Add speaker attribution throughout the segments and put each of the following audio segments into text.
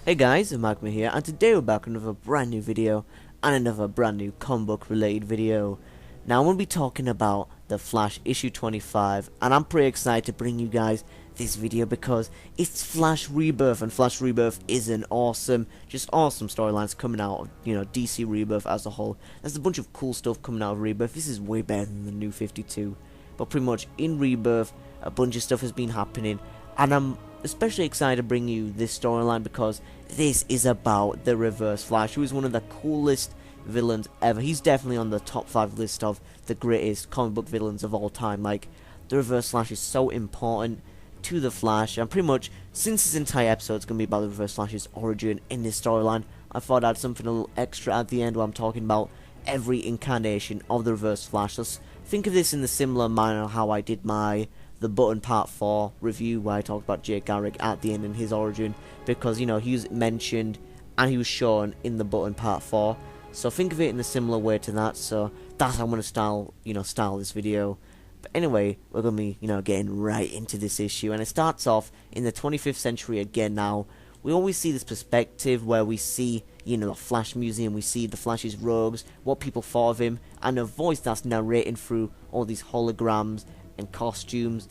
Speaker 1: Hey guys, Magma here, and today we're back with another brand new video, and another brand new comic book related video. Now I'm going to be talking about The Flash issue 25, and I'm pretty excited to bring you guys this video because it's Flash Rebirth, and Flash Rebirth is an awesome storylines coming out of, DC Rebirth as a whole. There's a bunch of cool stuff coming out of Rebirth. This is way better than the New 52, but pretty much in Rebirth, a bunch of stuff has been happening, and I'm especially excited to bring you this storyline because this is about the Reverse Flash, who is one of the coolest villains ever. He's definitely on the top 5 list of the greatest comic book villains of all time. Like, the Reverse Flash is so important to the Flash, and pretty much since this entire episode is going to be about the Reverse Flash's origin in this storyline, I thought I'd add something a little extra at the end where I'm talking about every incarnation of the Reverse Flash. Let's think of this in the similar manner how I did my The Button Part 4 review, where I talked about Jay Garrick at the end and his origin, because, he was mentioned and he was shown in The Button Part 4. So think of it in a similar way to that. So that's how I'm going to style this video. But anyway, we're going to be, getting right into this issue. And it starts off in the 25th century again now. We always see this perspective where we see, the Flash Museum, we see the Flash's rogues, what people thought of him, and a voice that's narrating through all these holograms and costumes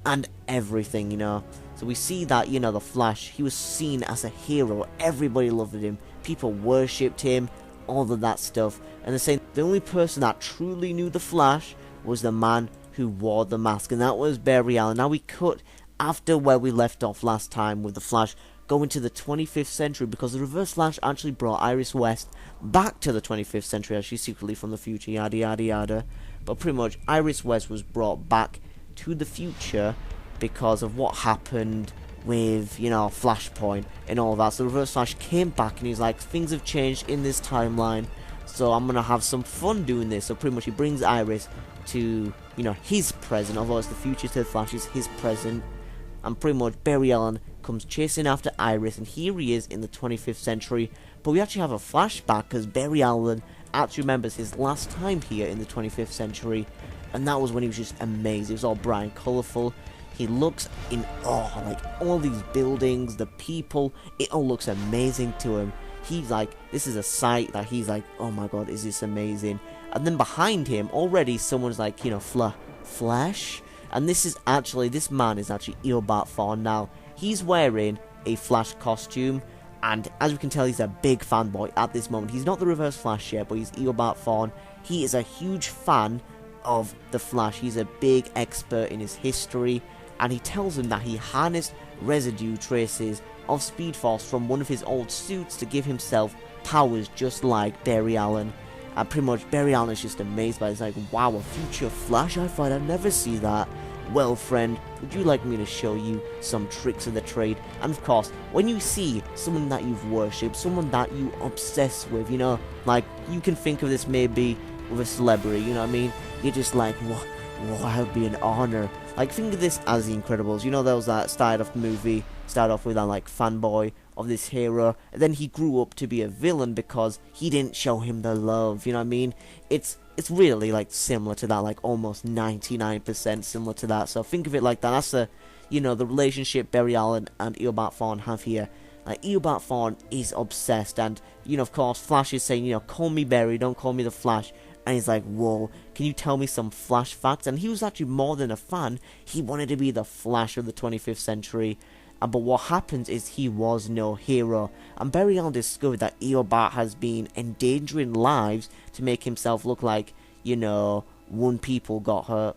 Speaker 1: and everything, So we see that, the Flash, he was seen as a hero. Everybody loved him. People worshipped him, all of that stuff. And they're saying the only person that truly knew the Flash was the man who wore the mask, and that was Barry Allen. Now we cut after where we left off last time with the Flash going to the 25th century, because the Reverse Flash actually brought Iris West back to the 25th century as she's secretly from the future, yada yada yada. But pretty much Iris West was brought back to the future because of what happened with, Flashpoint and all that. So the Reverse Flash came back and he's like, things have changed in this timeline, so I'm gonna have some fun doing this. So pretty much he brings Iris to, his present, although it's the future to the Flash, is his present. And pretty much Barry Allen comes chasing after Iris, and here he is in the 25th century. But we actually have a flashback because Barry Allen actually remembers his last time here in the 25th century, and that was when he was just amazing. It was all bright and colourful. He looks in awe, like all these buildings, the people, it all looks amazing to him. He's like, this is a sight that he's like, oh my god, is this amazing? And then behind him, already someone's like, Flash? And this man is actually Eobard Thawne. Now, he's wearing a Flash costume, and as we can tell, he's a big fanboy at this moment. He's not the Reverse Flash yet, but he's Eobard Thawne. He is a huge fan of the Flash. He's a big expert in his history, and he tells him that he harnessed residue traces of Speed Force from one of his old suits to give himself powers just like Barry Allen. And pretty much Barry Allen is just amazed by it. He's like, wow, a future Flash? I thought I'd never see that. Well, friend, would you like me to show you some tricks of the trade? And of course, when you see someone that you've worshipped, someone that you obsess with, like, you can think of this maybe with a celebrity, you know what I mean? You're just like, what, that would be an honor. Like, think of this as The Incredibles. There was that started off with that, like, fanboy of this hero, and then he grew up to be a villain because he didn't show him the love, you know what I mean? It's really, like, similar to that, like, almost 99% similar to that. So think of it like that. That's the relationship Barry Allen and Eobard Thawne have here. Like, Eobard Thawne is obsessed, and, of course, Flash is saying, call me Barry, don't call me the Flash. And he's like, whoa, can you tell me some Flash facts? And he was actually more than a fan. He wanted to be the Flash of the 25th century. But what happens is he was no hero. And Barry Allen discovered that Eobard has been endangering lives to make himself look like, one people got hurt.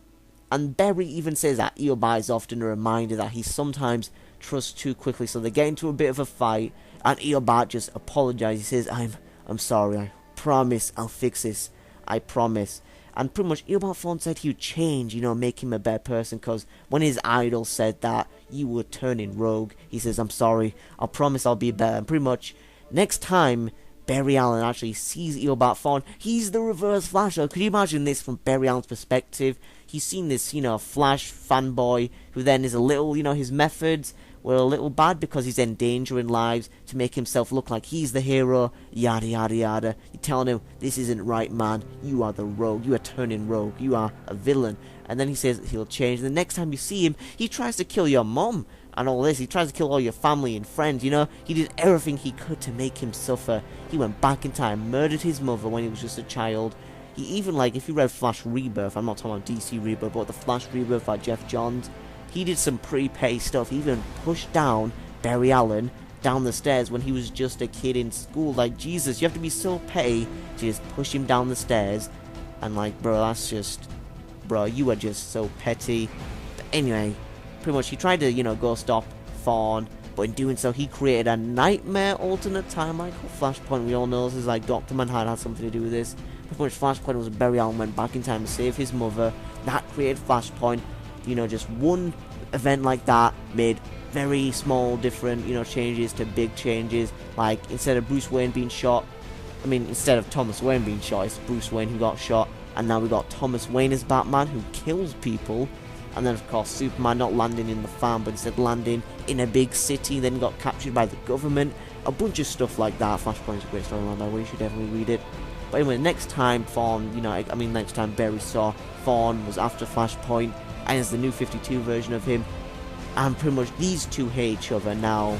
Speaker 1: And Barry even says that Eobard is often a reminder that he sometimes trusts too quickly. So they get into a bit of a fight, and Eobard just apologizes. He says, I'm sorry, I promise I'll fix this. I promise. And pretty much Eobard Thawne said he would change, make him a better person, because when his idol said that you were turning rogue, he says, I'm sorry, I'll promise I'll be better. And pretty much next time Barry Allen actually sees Eobard Thawne, he's the Reverse Flash. So could you imagine this from Barry Allen's perspective? He's seen this, Flash fanboy who then is a little, his methods were a little bad because he's endangering lives to make himself look like he's the hero, yada yada yada. You're telling him, this isn't right, man, you are the rogue, you are turning rogue, you are a villain. And then he says he'll change. The next time you see him, he tries to kill your mom. and all this. He tries to kill all your family and friends, you know. He did everything he could to make him suffer. He went back in time, murdered his mother when he was just a child. He even, like, if you read Flash Rebirth, I'm not talking about DC Rebirth, but the Flash Rebirth by Jeff Johns, he did some pre-pay stuff. He even pushed down Barry Allen down the stairs when he was just a kid in school. Like, Jesus, you have to be so petty to just push him down the stairs. And, like, bro, that's just... Bro, you are just so petty. But anyway, pretty much he tried to, you know, go stop Fawn, but in doing so, he created a nightmare alternate timeline called Flashpoint. We all know this is like Dr. Manhattan had something to do with this. Pretty much Flashpoint was Barry Allen went back in time to save his mother. That created Flashpoint. You know, just one event like that made very small, different, you know, changes to big changes. Like, instead of Bruce Wayne being shot, I mean, instead of Thomas Wayne being shot, it's Bruce Wayne who got shot. And now we got Thomas Wayne as Batman, who kills people. And then, of course, Superman not landing in the farm, but instead landing in a big city, then got captured by the government. A bunch of stuff like that. Flashpoint's a great storyline, by the way, you should definitely read it. But anyway, next time Fawn, you know, I mean, next time Barry saw Fawn was after Flashpoint, and it's the new 52 version of him. And pretty much these two hate each other now.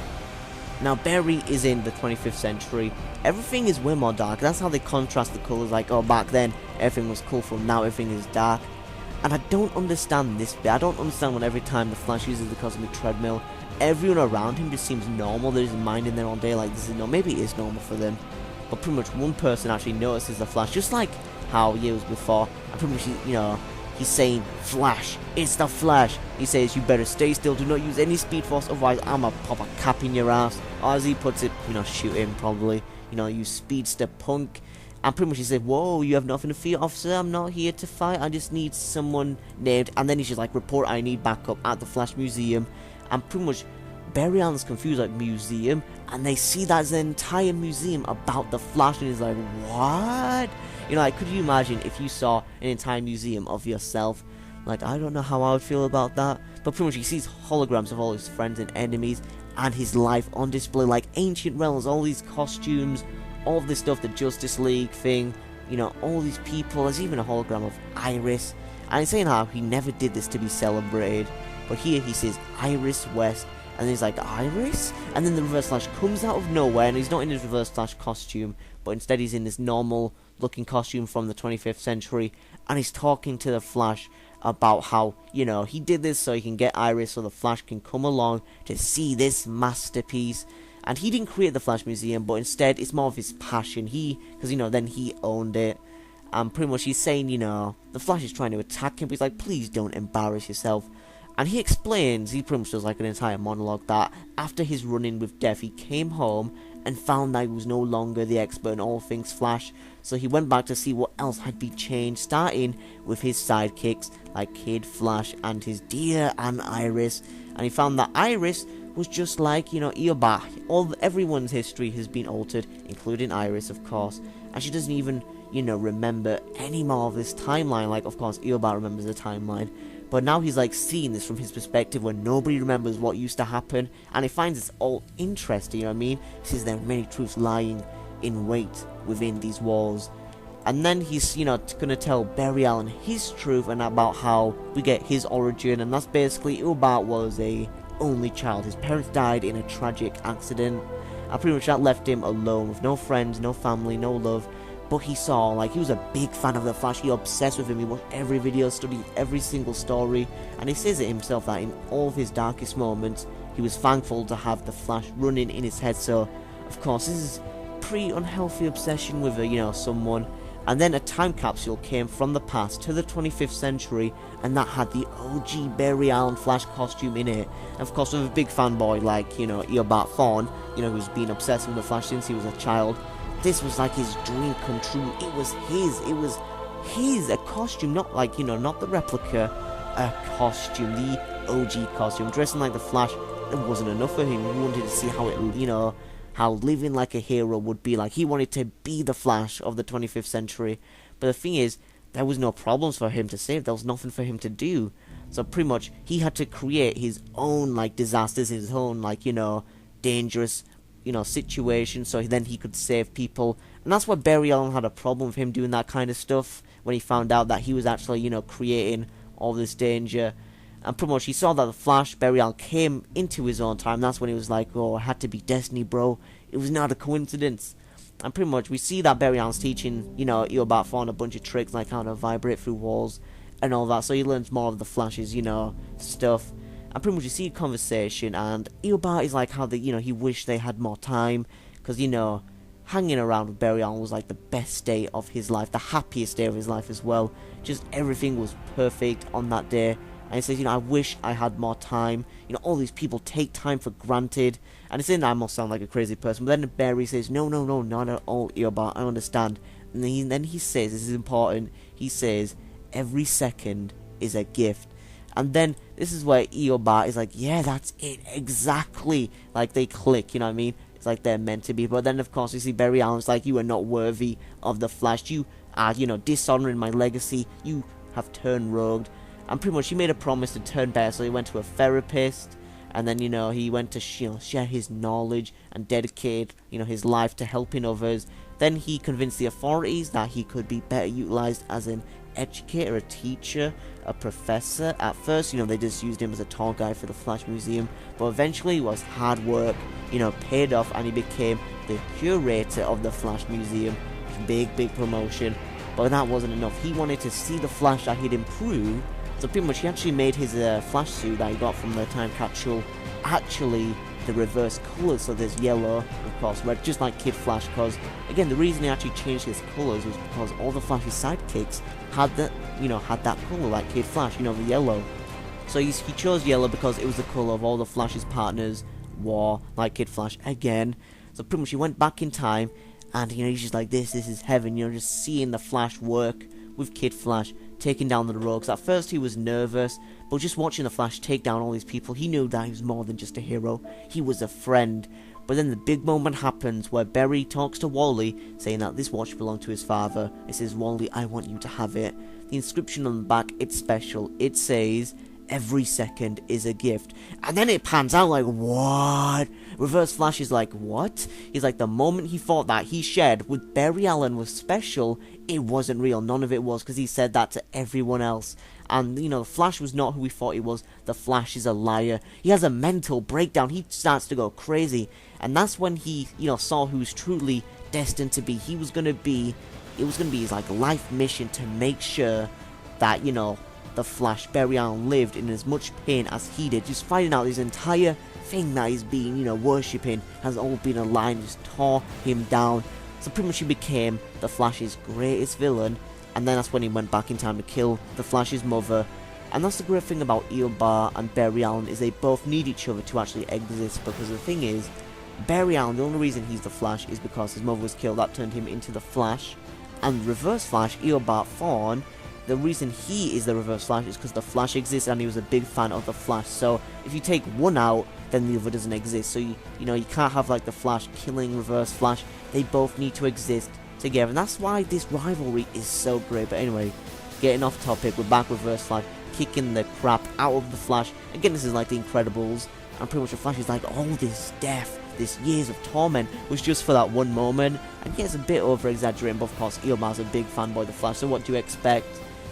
Speaker 1: Now, Barry is in the 25th century. Everything is way more dark. That's how they contrast the colours. Like, oh, back then, everything was colourful. Now, everything is dark. And I don't understand this bit. I don't understand when every time the Flash uses the cosmic treadmill, everyone around him just seems normal. They're just minding their own day. Like, this is no, maybe it is normal for them. But pretty much one person actually notices the Flash. Just like how years before. And pretty much, you know, he's saying, Flash, it's the Flash. He says, you better stay still, do not use any speed force, otherwise I'ma pop a cap in your ass. Or as he puts it, you know, shoot him probably. You know, you speedster punk. And pretty much he said, whoa, you have nothing to fear, officer, I'm not here to fight, I just need someone named. And then he's just like, report, I need backup at the Flash Museum. And pretty much Barry Allen's confused, like, museum? And they see that there's an entire museum about the Flash, and he's like, what? You know, like, could you imagine if you saw an entire museum of yourself? Like, I don't know how I would feel about that. But pretty much he sees holograms of all his friends and enemies and his life on display, like ancient realms, all these costumes, all of this stuff, the Justice League thing, you know, all these people. There's even a hologram of Iris. And he's saying how he never did this to be celebrated. But here he says Iris West. And he's like, Iris? And then the Reverse Flash comes out of nowhere, and he's not in his Reverse Flash costume, but instead he's in this normal looking costume from the 25th century, and he's talking to the Flash about how, you know, he did this so he can get Iris, so the Flash can come along to see this masterpiece. And he didn't create the Flash Museum, but instead it's more of his passion. Because, you know, then he owned it. And pretty much he's saying, you know, the Flash is trying to attack him, but he's like, please don't embarrass yourself. And he explains, he pretty much does like an entire monologue, that after his run-in with Death, he came home and found that he was no longer the expert in all things Flash. So he went back to see what else had been changed, starting with his sidekicks, like Kid, Flash, and his dear Aunt Iris. And he found that Iris was just like, you know, Eobard. Everyone's history has been altered, including Iris, of course. And she doesn't even, you know, remember any more of this timeline. Like, of course, Eobard remembers the timeline. But now he's like seeing this from his perspective, where nobody remembers what used to happen, and he finds this all interesting, you know what I mean? He says there are many truths lying in wait within these walls. And then he's, you know, gonna tell Barry Allen his truth, and about how we get his origin, and that's basically Eobard was a only child. His parents died in a tragic accident, and pretty much that left him alone with no friends, no family, no love. But he saw, like, he was a big fan of the Flash. He obsessed with him. He watched every video, studied every single story, and he says it himself that in all of his darkest moments, he was thankful to have the Flash running in his head. So, of course, this is pretty unhealthy obsession with you know, someone. And then a time capsule came from the past to the 25th century, and that had the OG Barry Allen Flash costume in it. And of course, with a big fanboy like, you know, Eobard Thawne, you know, who's been obsessing with the Flash since he was a child. This was like his dream come true. It was his, a costume, not like, you know, not the replica, a costume, the OG costume, dressing like the Flash. It wasn't enough for him. He wanted to see how it, you know, how living like a hero would be like. He wanted to be the Flash of the 25th century. But the thing is, there was no problems for him to save. There was nothing for him to do. So pretty much, he had to create his own, like, disasters, his own, like, you know, dangerous, you know, situation, so then he could save people. And that's why Barry Allen had a problem with him doing that kind of stuff, when he found out that he was actually, you know, creating all this danger. And pretty much he saw that the Flash, Barry Allen, came into his own time. That's when he was like, oh, it had to be destiny, bro. It was not a coincidence. And pretty much we see that Barry Allen's teaching, Eobard on a bunch of tricks, like how to vibrate through walls and all that. So he learns more of the Flash's, stuff. And pretty much you see a conversation, and Eobard is like how he wished they had more time. Because, hanging around with Barry Allen was like the best day of his life, the happiest day of his life as well. Just everything was perfect on that day. And he says, I wish I had more time. All these people take time for granted. And it's saying I must sound like a crazy person. But then Barry says, no, not at all, Eobard, I understand. And then he says, this is important, he says, every second is a gift. And then this is where Eobard is like, yeah, that's it, exactly. Like, they click, you know what I mean? It's like they're meant to be. But then, of course, you see Barry Allen's like, you are not worthy of the Flash. You are, dishonoring my legacy. You have turned rogue. And pretty much he made a promise to turn better, so he went to a therapist, and then, he went to, share his knowledge and dedicate, his life to helping others. Then he convinced the authorities that he could be better utilized as an educator, a teacher, a professor. At first, they just used him as a tour guide for the Flash Museum, but eventually it was hard work, paid off, and he became the curator of the Flash Museum. Big promotion. But that wasn't enough. He wanted to see the Flash that he'd improved. So pretty much he actually made his Flash suit that he got from the time capsule actually the reverse colours. So there's yellow, of course, red, just like Kid Flash. Because again, the reason he actually changed his colours was because all the Flash's sidekicks had that, had that colour like Kid Flash, the yellow. So he chose yellow because it was the colour of all the Flash's partners wore, like Kid Flash again. So pretty much he went back in time, and he's just like, this is heaven. Just seeing the Flash work with Kid Flash, taking down the rogues. At first he was nervous, but just watching the Flash take down all these people, he knew that he was more than just a hero. He was a friend. But then the big moment happens where Barry talks to Wally, saying that this watch belonged to his father. It says, Wally, I want you to have it. The inscription on the back, it's special. It says, every second is a gift. And then it pans out like, what? Reverse Flash is like, what? He's like, the moment he thought that he shared with Barry Allen was special, it wasn't real. None of it was, because he said that to everyone else. And, the Flash was not who he thought he was. The Flash is a liar. He has a mental breakdown. He starts to go crazy. And that's when he, saw who was truly destined to be. It was going to be his, life mission to make sure that, the Flash, Barry Allen, lived in as much pain as he did. Just finding out his entire thing that he's been, worshipping has all been a lie and just tore him down. So pretty much he became the Flash's greatest villain. And then that's when he went back in time to kill the Flash's mother. And that's the great thing about Eobard and Barry Allen, is they both need each other to actually exist. Because the thing is, Barry Allen, the only reason he's the Flash is because his mother was killed. That turned him into the Flash. And Reverse Flash, Eobard Thawne, the reason he is the Reverse Flash is because the Flash exists and he was a big fan of the Flash. So if you take one out, then the other doesn't exist. So you can't have like the Flash killing Reverse Flash. They both need to exist together, and that's why this rivalry is so great. But anyway, getting off topic, we're back with Reverse Flash kicking the crap out of the Flash. Again, this is like the Incredibles, and pretty much the Flash is like, all this death, this years of torment was just for that one moment. And yeah, it's a bit over exaggerating, but of course Eobard's a big fanboy of the Flash, so what do you expect?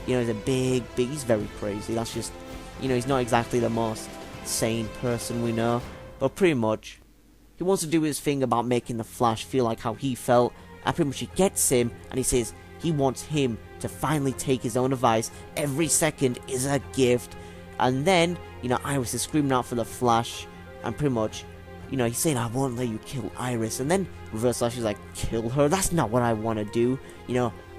Speaker 1: He's a big, he's very crazy. That's just, he's not exactly the most sane person we know. But pretty much, he wants to do his thing about making the Flash feel like how he felt. And pretty much he gets him, and he says he wants him to finally take his own advice. Every second is a gift. And then, Iris is screaming out for the Flash. And pretty much, he's saying, I won't let you kill Iris. And then Reverse Flash is like, kill her? That's not what I want to do.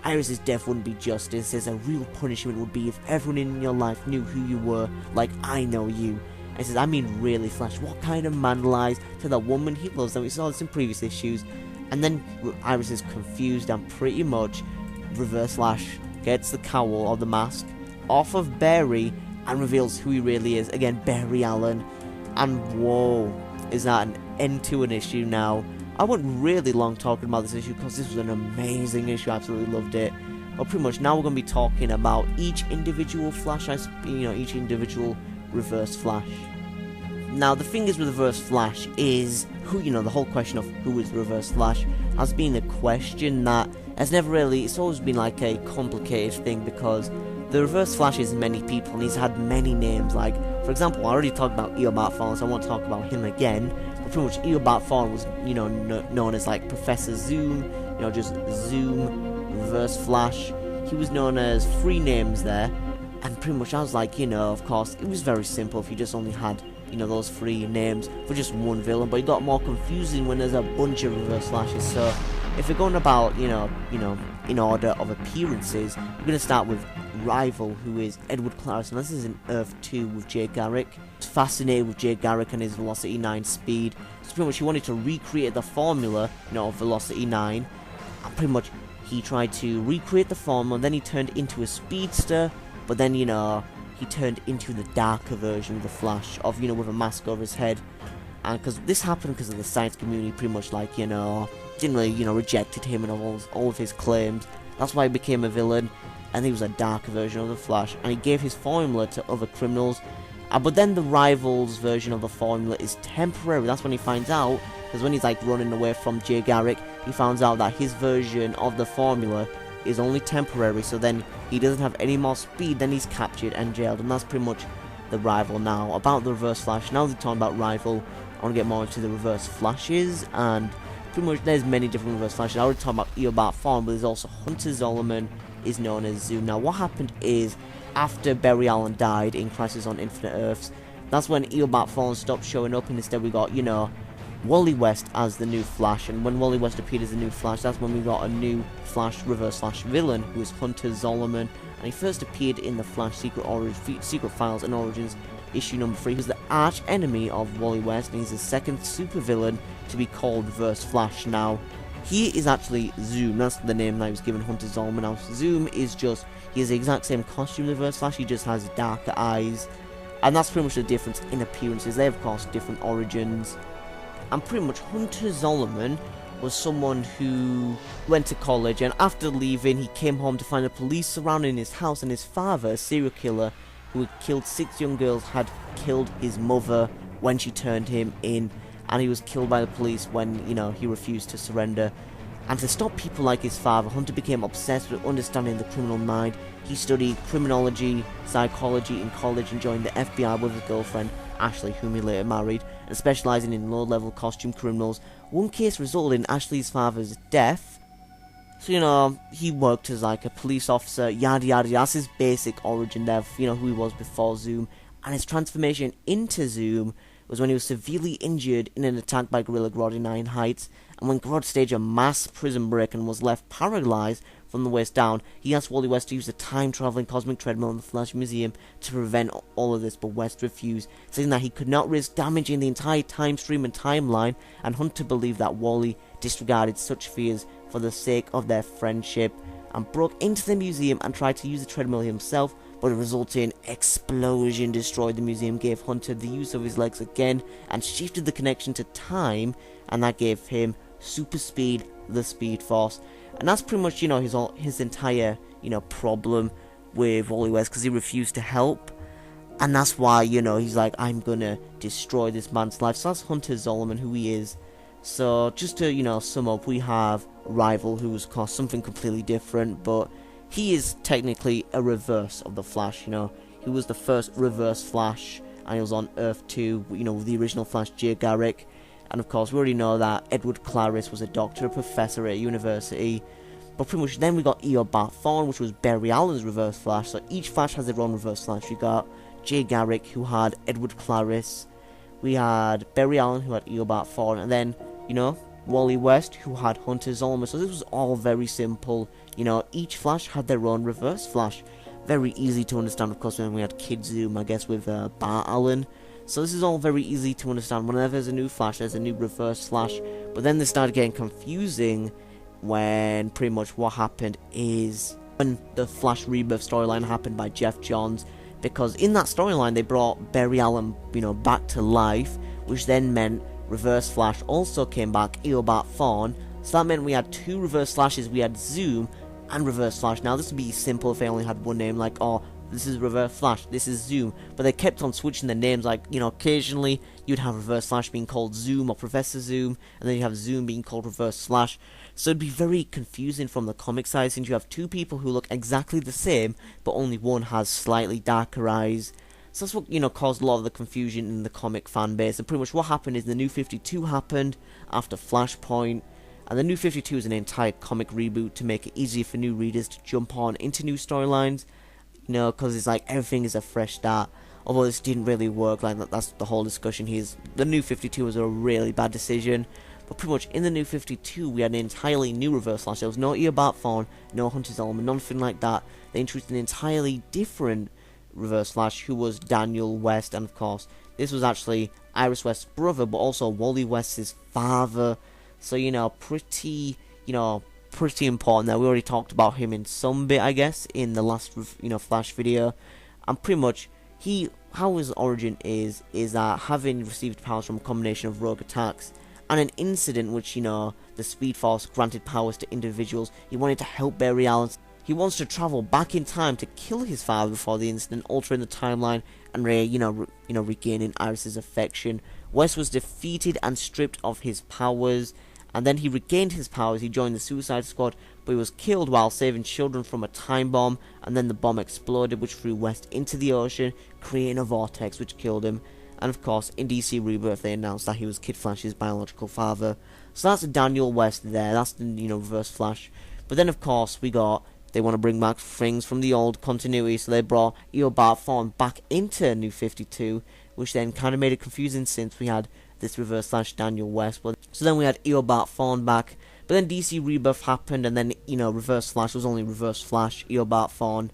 Speaker 1: Iris's death wouldn't be justice. There's a real punishment would be if everyone in your life knew who you were, like I know you. And he says, I mean really, Flash, what kind of man lies to the woman he loves? And we saw this in previous issues. And then Iris is confused, and pretty much Reverse Flash gets the cowl or the mask off of Barry and reveals who he really is. Again, Barry Allen. And whoa, is that an end to an issue now? I went really long talking about this issue because this was an amazing issue. I absolutely loved it. But pretty much now we're going to be talking about each individual Flash, each individual Reverse Flash. Now the thing is with Reverse Flash is who, the whole question of who is Reverse Flash has been a question that has never really, it's always been like a complicated thing, because the Reverse Flash is many people, and he's had many names. Like, for example, I already talked about Eobard Fallen, so I won't talk about him again. But pretty much Eobard Fallen was, you know, known as like Professor Zoom, you know, just Zoom, Reverse Flash. He was known as 3 names there, and pretty much I was like, you know, of course, it was very simple if you just only had, you know, those 3 names for just one villain, but it got more confusing when there's a bunch of Reverse Flashes. So if we're going about, you know, in order of appearances, we're going to start with Rival, who is Edward Claris, and this is in Earth 2 with Jay Garrick. He's fascinated with Jay Garrick and his Velocity 9 speed, so pretty much he wanted to recreate the formula, you know, of Velocity 9, and pretty much he tried to recreate the formula, and then he turned into a speedster, but then, you know, he turned into the darker version of the Flash, of, you know, with a mask over his head. And because this happened because of the science community pretty much, like, you know, didn't really, you know, rejected him and all of his claims. That's why he became a villain, and he was a darker version of the Flash, and he gave his formula to other criminals. But then the Rival's version of the formula is temporary. That's when he finds out, because when he's like running away from Jay Garrick, he finds out that his version of the formula is only temporary, so then he doesn't have any more speed, then he's captured and jailed, and that's pretty much the Rival. Now, about the Reverse Flash, now that we're talking about Rival, I want to get more into the Reverse Flashes, and pretty much there's many different Reverse Flashes. I already talked about Eobard Fallen, but there's also Hunter Zolomon is known as Zoom. Now, what happened is, after Barry Allen died in Crisis on Infinite Earths, that's when Eobard Fallen stopped showing up, and instead we got, you know, Wally West as the new Flash. And when Wally West appeared as the new Flash, that's when we got a new Flash Reverse Flash villain, who is Hunter Zolomon, and he first appeared in the Flash Secret Files and Origins issue number 3. He was the arch enemy of Wally West, and he's the second supervillain to be called Reverse Flash. Now, he is actually Zoom. That's the name that he was given, Hunter Zolomon. Now, Zoom is just, he has the exact same costume as Reverse Flash, he just has darker eyes, and that's pretty much the difference in appearances. They have, of course, different origins. And pretty much Hunter Zolomon was someone who went to college, and after leaving, he came home to find the police surrounding his house, and his father, a serial killer who had killed 6 young girls, had killed his mother when she turned him in, and he was killed by the police when, you know, he refused to surrender. And to stop people like his father, Hunter became obsessed with understanding the criminal mind. He studied criminology, psychology in college, and joined the FBI with his girlfriend, Ashley, whom he later married, and specializing in low-level costume criminals. One case resulted in Ashley's father's death. So, you know, he worked as like a police officer, yada yada. That's his basic origin there, you know, who he was before Zoom. And his transformation into Zoom was when he was severely injured in an attack by Gorilla Grodd in Iron Heights. And when Grodd staged a mass prison break and was left paralyzed from the waist down, he asked Wally West to use the time-traveling cosmic treadmill in the Flash Museum to prevent all of this, but West refused, saying that he could not risk damaging the entire time stream and timeline, and Hunter believed that Wally disregarded such fears for the sake of their friendship, and broke into the museum and tried to use the treadmill himself, but a resulting explosion destroyed the museum, gave Hunter the use of his legs again, and shifted the connection to time, and that gave him super speed, the Speed Force. And that's pretty much, you know, his entire, you know, problem with Wally West, because he refused to help. And that's why, you know, he's like, I'm gonna destroy this man's life. So that's Hunter Zolomon, who he is. So just to, you know, sum up, we have Rival, who was, of course, something completely different, but he is technically a reverse of the Flash, you know. He was the first Reverse Flash, and he was on Earth 2, you know, with the original Flash, Jay Garrick. And of course, we already know that Edward Claris was a doctor, a professor at a university. But pretty much then we got Eobard Fallen, which was Barry Allen's Reverse Flash. So each Flash has their own Reverse Flash. We got Jay Garrick, who had Edward Claris. We had Barry Allen, who had Eobard Fallen. And then, you know, Wally West, who had Hunter Zolomon. So this was all very simple. You know, each Flash had their own Reverse Flash. Very easy to understand, of course, when we had Kid Zoom, I guess, with Bart Allen. So this is all very easy to understand. Whenever there's a new Flash, there's a new Reverse Flash. But then they started getting confusing when pretty much what happened is when the Flash Rebirth storyline happened by Jeff Johns. Because in that storyline, they brought Barry Allen, you know, back to life, which then meant Reverse Flash also came back, Eobard Fallen. So that meant we had 2 Reverse Flashes. We had Zoom and Reverse Flash. Now this would be simple if they only had one name, like, oh, this is Reverse Flash, this is Zoom, but they kept on switching the names, like, you know, occasionally you'd have Reverse Flash being called Zoom or Professor Zoom, and then you have Zoom being called Reverse Flash, so it'd be very confusing from the comic side, since you have two people who look exactly the same, but only one has slightly darker eyes. So that's what, you know, caused a lot of the confusion in the comic fan base, and pretty much what happened is the New 52 happened after Flashpoint, and the New 52 is an entire comic reboot to make it easier for new readers to jump on into new storylines, you know, because it's like everything is a fresh start. Although this didn't really work, like that's the whole discussion here. The New 52 was a really bad decision, but pretty much in the New 52 we had an entirely new Reverse Flash. There was no Eobard Fawn, no Hunter's Element, nothing like that. They introduced an entirely different Reverse Flash, who was Daniel West, and of course this was actually Iris West's brother, but also Wally West's father. So, you know, pretty important there. We already talked about him in some bit, I guess, in the last, you know, Flash video. And pretty much, how his origin is that having received powers from a combination of rogue attacks and an incident which, you know, the Speed Force granted powers to individuals, he wanted to help Barry Allen. He wants to travel back in time to kill his father before the incident, altering the timeline and regaining Iris's affection. West was defeated and stripped of his powers, and then he regained his powers. He joined the Suicide Squad, but he was killed while saving children from a time bomb, and then the bomb exploded, which threw West into the ocean, creating a vortex which killed him. And of course, in DC Rebirth, they announced that he was Kid Flash's biological father. So that's Daniel West there. That's the, you know, Reverse Flash. But then of course they want to bring back things from the old continuity, so they brought Eobard Fawn back into New 52, which then kind of made it confusing since we had this Reverse Flash Daniel West. So then we had Eobard Fawn back, but then DC Rebirth happened, and then, you know, Reverse Flash was only Reverse Flash, Eobard Fawn.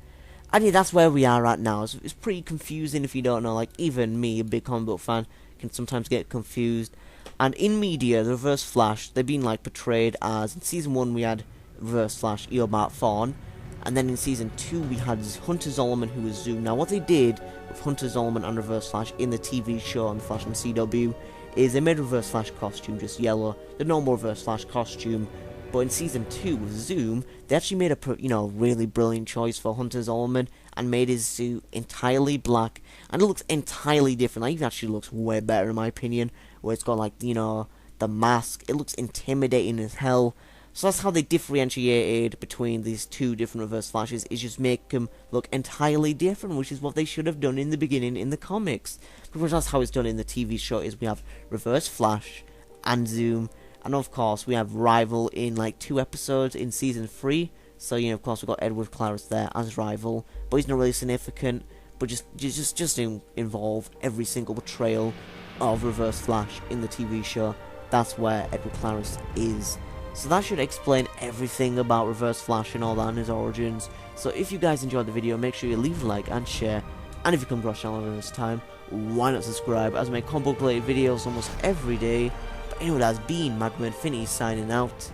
Speaker 1: And yeah, that's where we are at now. It's pretty confusing if you don't know. Like, even me, a big comic book fan, can sometimes get confused. And in media, the Reverse Flash, they've been like portrayed as, in Season 1 we had Reverse Flash Eobard Fawn, and then in Season 2 we had Hunter Zolomon, who was Zoom. Now what they did with Hunter Zolomon and Reverse Flash in the TV show on the Flash and CW is they made Reverse Flash costume just yellow, the normal Reverse Flash costume. But in Season 2 with Zoom, they actually made a really brilliant choice for Hunter Zolomon and made his suit entirely black, and it looks entirely different. Like, it actually looks way better in my opinion, where it's got, like, you know, the mask. It looks intimidating as hell. So that's how they differentiated between these two different Reverse Flashes, is just make them look entirely different, which is what they should have done in the beginning in the comics. Because that's how it's done in the TV show, is we have Reverse Flash and Zoom, and of course we have Rival in like 2 episodes in Season 3. So, you know, of course we've got Edward Claris there as Rival, but he's not really significant, but just involve every single portrayal of Reverse Flash in the TV show. That's where Edward Claris is. So that should explain everything about Reverse Flash and all that and his origins. So if you guys enjoyed the video, make sure you leave a like and share. And if you come across the channel this time, why not subscribe, as I make comic book related videos almost every day. But anyway, that's been Magma Infinity signing out.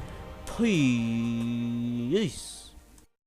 Speaker 1: Peace.